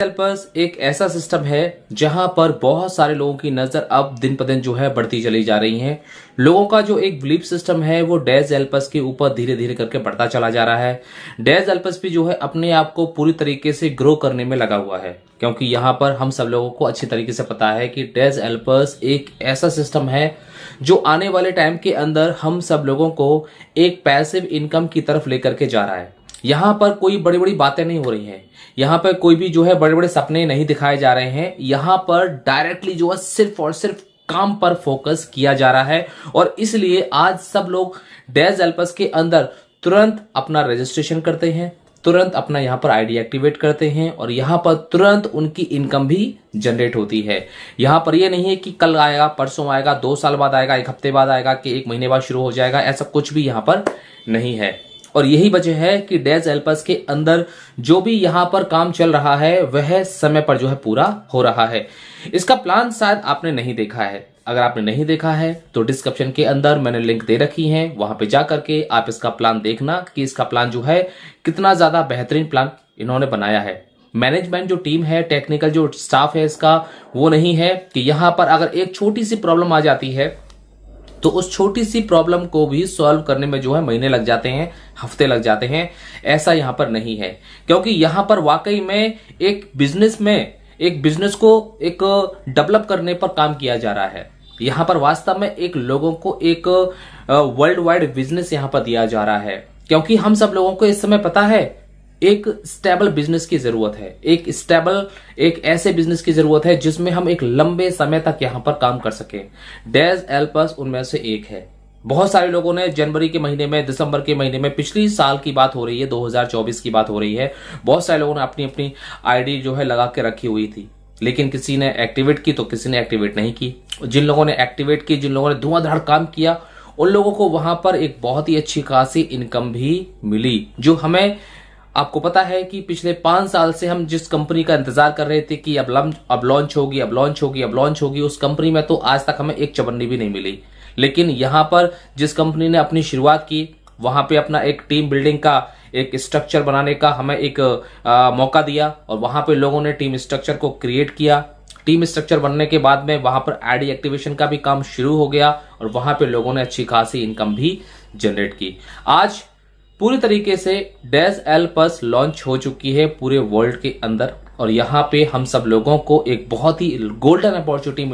Helpers एक ऐसा system है जहां पर बहुत सारे लोगों की नजर अब दिन ब दिन जो है बढ़ती चली जा रही है। लोगों का जो एक बिलीफ सिस्टम है वो डेज हेल्पर्स के ऊपर धीरे धीरे करके बढ़ता चला जा रहा है। डेज हेल्पर्स भी जो है अपने आप को पूरी तरीके से ग्रो करने में लगा हुआ है, क्योंकि यहाँ पर हम सब लोगों को अच्छी तरीके से पता है कि डेज हेल्पर्स एक ऐसा सिस्टम है जो आने वाले टाइम के अंदर हम सब लोगों को एक पैसिव इनकम की तरफ लेकर के जा रहा है। यहाँ पर कोई बड़ी बड़ी बातें नहीं हो रही हैं, यहाँ पर कोई भी जो है बड़े बड़े सपने नहीं दिखाए जा रहे हैं। यहाँ पर डायरेक्टली जो है सिर्फ और सिर्फ काम पर फोकस किया जा रहा है और इसलिए आज सब लोग डेज हेल्पर्स के अंदर तुरंत अपना रजिस्ट्रेशन करते हैं, तुरंत अपना यहाँ पर आईडी एक्टिवेट करते हैं और यहाँ पर तुरंत उनकी इनकम भी जनरेट होती है। यहाँ पर ये नहीं है कि कल आएगा, परसों आएगा, 2 साल बाद आएगा, 1 हफ्ते बाद आएगा, कि 1 महीने बाद शुरू हो जाएगा, ऐसा कुछ भी यहाँ पर नहीं है। और यही वजह है कि डेज हेल्पर्स के अंदर जो भी यहाँ पर काम चल रहा है वह समय पर जो है पूरा हो रहा है। इसका प्लान शायद आपने नहीं देखा है। अगर आपने नहीं देखा है तो डिस्क्रिप्शन के अंदर मैंने लिंक दे रखी है, वहां पे जा करके आप इसका प्लान देखना कि इसका प्लान जो है कितना ज्यादा बेहतरीन प्लान इन्होंने बनाया है। मैनेजमेंट जो टीम है, टेक्निकल जो स्टाफ है इसका, वो नहीं है कि यहाँ पर अगर एक छोटी सी प्रॉब्लम आ जाती है तो उस छोटी सी प्रॉब्लम को भी सॉल्व करने में जो है महीने लग जाते हैं, हफ्ते लग जाते हैं। ऐसा यहां पर नहीं है, क्योंकि यहां पर वाकई में एक बिजनेस को एक डेवलप करने पर काम किया जा रहा है। यहां पर वास्तव में एक लोगों को एक वर्ल्ड वाइड बिजनेस यहां पर दिया जा रहा है, क्योंकि हम सब लोगों को इस समय पता है एक स्टेबल बिजनेस की जरूरत है, एक ऐसे बिजनेस की जरूरत है जिसमें हम एक लंबे समय तक यहां पर काम कर सकें। डेज हेल्पर्स उनमें से एक है। बहुत सारे लोगों ने जनवरी के महीने में, दिसंबर के महीने में, पिछली साल की बात हो रही है, 2024 की बात हो रही है, बहुत सारे लोगों ने अपनी अपनी आईडी जो है लगा के रखी हुई थी, लेकिन किसी ने एक्टिवेट की तो किसी ने एक्टिवेट नहीं की। जिन लोगों ने एक्टिवेट की, जिन लोगों ने धुआंधार काम किया, उन लोगों को वहां पर एक बहुत ही अच्छी खासी इनकम भी मिली। जो हमें, आपको पता है कि पिछले 5 साल से हम जिस कंपनी का इंतजार कर रहे थे कि अब लॉन्च होगी, उस कंपनी में तो आज तक हमें एक चवन्नी भी नहीं मिली। लेकिन यहां पर जिस कंपनी ने अपनी शुरुआत की, वहां पे अपना एक टीम बिल्डिंग का एक स्ट्रक्चर बनाने का हमें एक मौका दिया और वहां पे लोगों ने टीम स्ट्रक्चर को क्रिएट किया। टीम स्ट्रक्चर बनने के बाद में वहां पर आईडी एक्टिवेशन का भी काम शुरू हो गया और वहां पे लोगों ने अच्छी खासी इनकम भी जनरेट की। आज पूरी तरीके से डेज हेल्पर्स लॉन्च हो चुकी है पूरे वर्ल्ड के अंदर और यहाँ पे हम सब लोगों को एक बहुत ही गोल्डन अपॉर्चुनिटी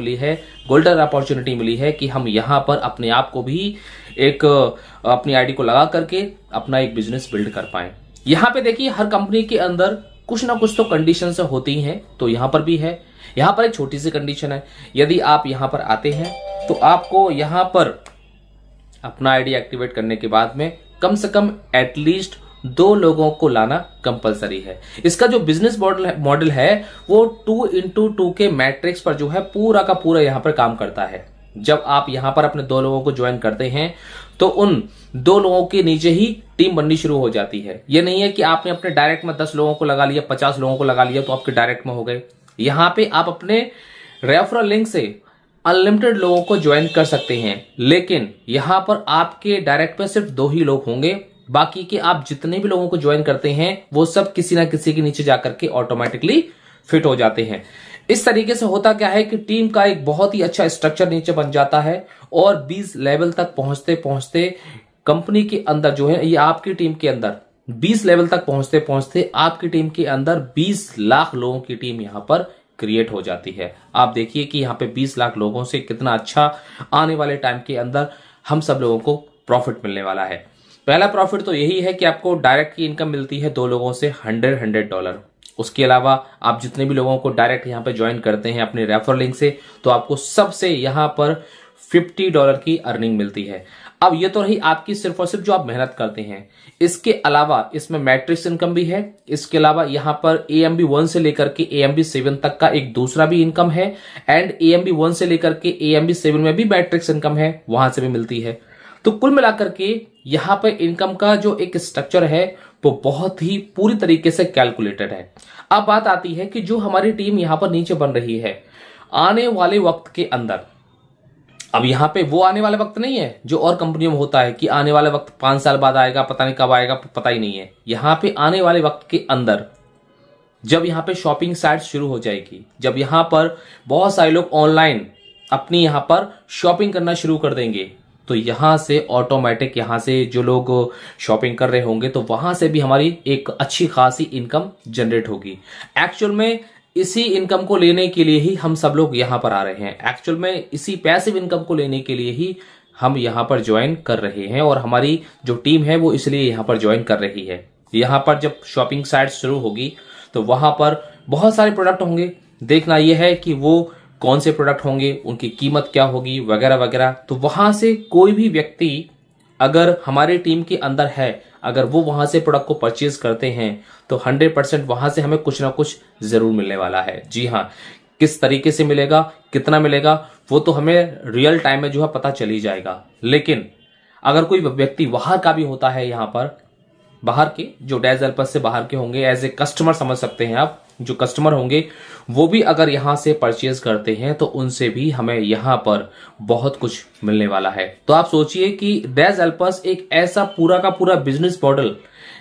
मिली है कि हम यहाँ पर अपने आप को भी एक अपनी आईडी को लगा करके अपना एक बिजनेस बिल्ड कर पाए। यहाँ पे देखिए, हर कंपनी के अंदर कुछ ना कुछ तो कंडीशन होती हैं, तो यहाँ पर भी है। यहाँ पर एक छोटी सी कंडीशन है, यदि आप यहाँ पर आते हैं तो आपको यहाँ पर अपना आईडी एक्टिवेट करने के बाद में कम से कम एटलीस्ट 2 लोगों को लाना कंपलसरी है। इसका जो बिजनेस मॉडल है वो 2x2 के मैट्रिक्स पर जो है पूरा का पूरा यहां पर काम करता है। जब आप यहां पर अपने 2 लोगों को ज्वाइन करते हैं तो उन 2 लोगों के नीचे ही टीम बननी शुरू हो जाती है। यह नहीं है कि आपने अपने डायरेक्ट में 10 लोगों को लगा लिया, 50 लोगों को लगा लिया तो आपके डायरेक्ट में हो गए। यहां पे आप अपने रेफरल लिंक से अनलिमिटेड लोगों को ज्वाइन कर सकते हैं, लेकिन यहां पर आपके डायरेक्ट में सिर्फ 2 ही लोग होंगे। बाकी के आप जितने भी लोगों को ज्वाइन करते हैं वो सब किसी ना किसी के नीचे जाकर के ऑटोमेटिकली फिट हो जाते हैं। इस तरीके से होता क्या है कि टीम का एक बहुत ही अच्छा स्ट्रक्चर नीचे बन जाता है और 20 लेवल तक पहुंचते पहुंचते कंपनी के अंदर जो है, ये आपकी टीम के अंदर 20 लेवल तक पहुंचते पहुंचते आपकी टीम के अंदर 20 लाख लोगों की टीम यहां पर क्रिएट हो जाती है। आप देखिए कि यहाँ पे 20 लाख लोगों से कितना अच्छा आने वाले टाइम के अंदर हम सब लोगों को प्रॉफिट मिलने वाला है। पहला प्रॉफिट तो यही है कि आपको डायरेक्ट की इनकम मिलती है 2 लोगों से $100। उसके अलावा आप जितने भी लोगों को डायरेक्ट यहाँ पे ज्वाइन करते हैं अपने रेफर लिंक से, तो आपको सबसे यहाँ पर $50 की अर्निंग मिलती है। अब ये तो रही आपकी सिर्फ और सिर्फ जो आप मेहनत करते हैं। इसके अलावा इसमें मैट्रिक्स इनकम भी है। इसके अलावा यहाँ पर AMB 1 से लेकर के AMB 7 तक का एक दूसरा भी इनकम है एंड AMB 1 से लेकर के AMB 7 में भी मैट्रिक्स इनकम है, वहां से भी मिलती है। तो कुल मिलाकर के यहाँ पर इनकम का जो एक स्ट्रक्चर है वो बहुत ही पूरी तरीके से कैलकुलेटेड है। अब बात आती है कि जो हमारी टीम यहाँ पर नीचे बन रही है आने वाले वक्त के अंदर, अब यहाँ पे वो आने वाला वक्त नहीं है जो और कंपनियों में होता है कि आने वाला वक्त 5 साल बाद आएगा, पता नहीं कब आएगा, पता ही नहीं है। यहाँ पे आने वाले वक्त के अंदर जब यहाँ पे शॉपिंग साइट शुरू हो जाएगी, जब यहाँ पर बहुत सारे लोग ऑनलाइन अपनी यहाँ पर शॉपिंग करना शुरू कर देंगे, तो यहाँ से ऑटोमेटिक यहाँ से जो लोग शॉपिंग कर रहे होंगे तो वहां से भी हमारी एक अच्छी खासी इनकम जनरेट होगी। एक्चुअल में इसी इनकम को लेने के लिए ही हम सब लोग यहाँ पर आ रहे हैं। एक्चुअल में इसी पैसिव इनकम को लेने के लिए ही हम यहाँ पर ज्वाइन कर रहे हैं और हमारी जो टीम है वो इसलिए यहाँ पर ज्वाइन कर रही है। यहाँ पर जब शॉपिंग साइट शुरू होगी तो वहां पर बहुत सारे प्रोडक्ट होंगे। देखना यह है कि वो कौन से प्रोडक्ट होंगे, उनकी कीमत क्या होगी, वगैरह वगैरह। तो वहां से कोई भी व्यक्ति अगर हमारे टीम के अंदर है, अगर वो वहां से प्रोडक्ट को परचेज करते हैं तो 100% वहां से हमें कुछ ना कुछ जरूर मिलने वाला है। जी हाँ, किस तरीके से मिलेगा, कितना मिलेगा, वो तो हमें रियल टाइम में जो है पता चल ही जाएगा। लेकिन अगर कोई व्यक्ति बाहर का भी होता है, यहाँ पर बाहर के जो डैश एल्पस से बाहर के होंगे, एज ए कस्टमर समझ सकते हैं आप, जो कस्टमर होंगे वो भी अगर यहां से परचेज करते हैं तो उनसे भी हमें यहां पर बहुत कुछ मिलने वाला है। तो आप सोचिए कि डैश एल्पस एक ऐसा पूरा का पूरा बिजनेस मॉडल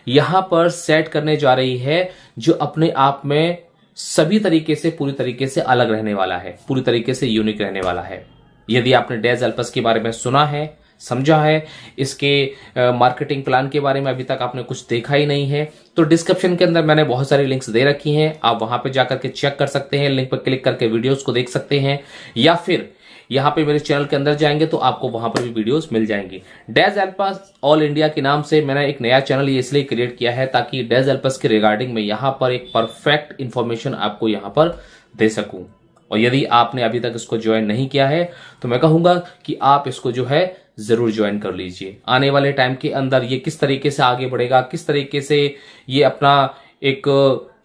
यहां पर सेट करने जा रही है जो अपने आप में सभी तरीके से पूरी तरीके से अलग रहने वाला है, पूरी तरीके से यूनिक रहने वाला है। यदि आपने डैश एल्पस के बारे में सुना है, समझा है, इसके मार्केटिंग प्लान के बारे में अभी तक आपने कुछ देखा ही नहीं है, तो डिस्क्रिप्शन के अंदर मैंने बहुत सारी लिंक्स दे रखी हैं, आप वहां पे जाकर के चेक कर सकते हैं, लिंक पर क्लिक करके वीडियोस को देख सकते हैं, या फिर यहाँ पे मेरे चैनल के अंदर जाएंगे तो आपको वहां पर भी वीडियोस मिल जाएंगी। डैश एल्पस ऑल इंडिया के नाम से मैंने एक नया चैनल ये इसलिए क्रिएट किया है ताकि डैश एल्पस के रिगार्डिंग में यहाँ पर एक परफेक्ट इंफॉर्मेशन आपको यहाँ पर दे सकूं। और यदि आपने अभी तक इसको ज्वाइन नहीं किया है तो मैं कहूंगा कि आप इसको जो है जरूर ज्वाइन कर लीजिए। आने वाले टाइम के अंदर ये किस तरीके से आगे बढ़ेगा, किस तरीके से ये अपना एक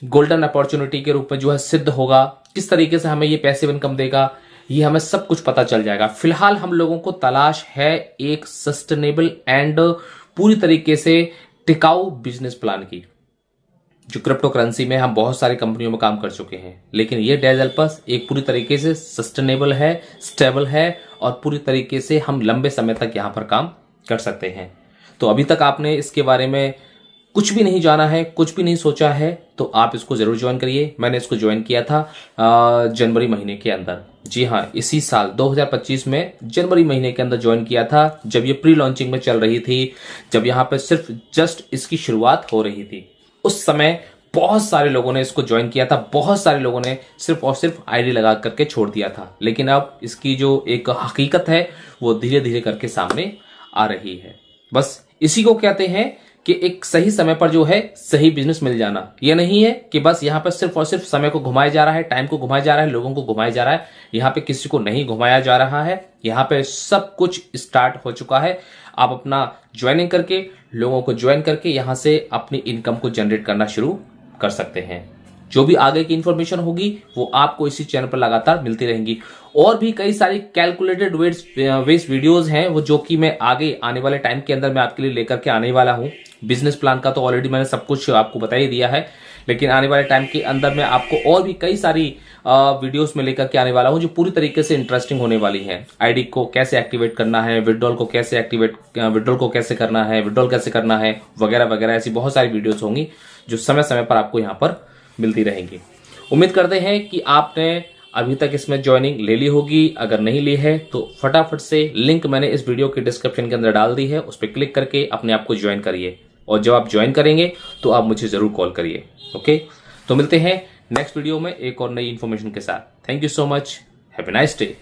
गोल्डन अपॉर्चुनिटी के रूप में जो है सिद्ध होगा, किस तरीके से हमें ये पैसिव इनकम देगा, ये हमें सब कुछ पता चल जाएगा। फिलहाल हम लोगों को तलाश है एक सस्टेनेबल एंड पूरी तरीके से टिकाऊ बिजनेस प्लान की। जो क्रिप्टो करेंसी में हम बहुत सारी कंपनियों में काम कर चुके हैं, लेकिन ये डैश एल्पस एक पूरी तरीके से सस्टेनेबल है, स्टेबल है और पूरी तरीके से हम लंबे समय तक यहां पर काम कर सकते हैं। तो अभी तक आपने इसके बारे में कुछ भी नहीं जाना है, कुछ भी नहीं सोचा है, तो आप इसको जरूर ज्वाइन करिए। मैंने इसको ज्वाइन किया था जनवरी महीने के अंदर। जी हाँ, इसी साल 2025 में जनवरी महीने के अंदर ज्वाइन किया था, जब ये प्री लॉन्चिंग में चल रही थी, जब यहाँ पे सिर्फ जस्ट इसकी शुरुआत हो रही थी। उस समय बहुत सारे लोगों ने इसको ज्वाइन किया था, बहुत सारे लोगों ने सिर्फ और सिर्फ आईडी लगा करके छोड़ दिया था। लेकिन अब इसकी जो एक हकीकत है वो धीरे धीरे करके सामने आ रही है। बस इसी को कहते हैं कि एक सही समय पर जो है सही बिजनेस मिल जाना। यह नहीं है कि बस यहाँ पर सिर्फ और सिर्फ समय को घुमाया जा रहा है, टाइम को घुमाया जा रहा है, लोगों को घुमाया जा रहा है। यहाँ पे किसी को नहीं घुमाया जा रहा है, यहाँ पे सब कुछ स्टार्ट हो चुका है। आप अपना ज्वाइनिंग करके, लोगों को ज्वाइन करके यहाँ से अपनी इनकम को जनरेट करना शुरू कर सकते हैं। जो भी आगे की इंफॉर्मेशन होगी वो आपको इसी चैनल पर लगातार मिलती रहेंगी। और भी कई सारी कैलकुलेटेड वेज वीडियोस हैं वो जो कि मैं आगे आने वाले टाइम के अंदर मैं आपके लिए लेकर के आने वाला हूं। बिजनेस प्लान का तो ऑलरेडी मैंने सब कुछ आपको बता ही दिया है, लेकिन आने वाले टाइम के अंदर मैं आपको और भी कई सारी वीडियोस में लेकर के आने वाला हूं जो पूरी तरीके से इंटरेस्टिंग होने वाली है। आईडी को कैसे एक्टिवेट करना है, विड्रॉल को कैसे करना है, विड्रॉल कैसे करना है, वगैरह वगैरह। ऐसी बहुत सारी वीडियोस होंगी जो समय समय पर आपको यहाँ पर मिलती रहेंगी। उम्मीद करते हैं कि आपने अभी तक इसमें ज्वाइनिंग ले ली होगी। अगर नहीं ली है तो फटाफट से लिंक मैंने इस वीडियो के डिस्क्रिप्शन के अंदर डाल दी है, उस पर क्लिक करके अपने आप को ज्वाइन करिए। और जब आप ज्वाइन करेंगे तो आप मुझे जरूर कॉल करिए। ओके, तो मिलते हैं नेक्स्ट वीडियो में एक और नई इंफॉर्मेशन के साथ। Thank you so much, have a nice day.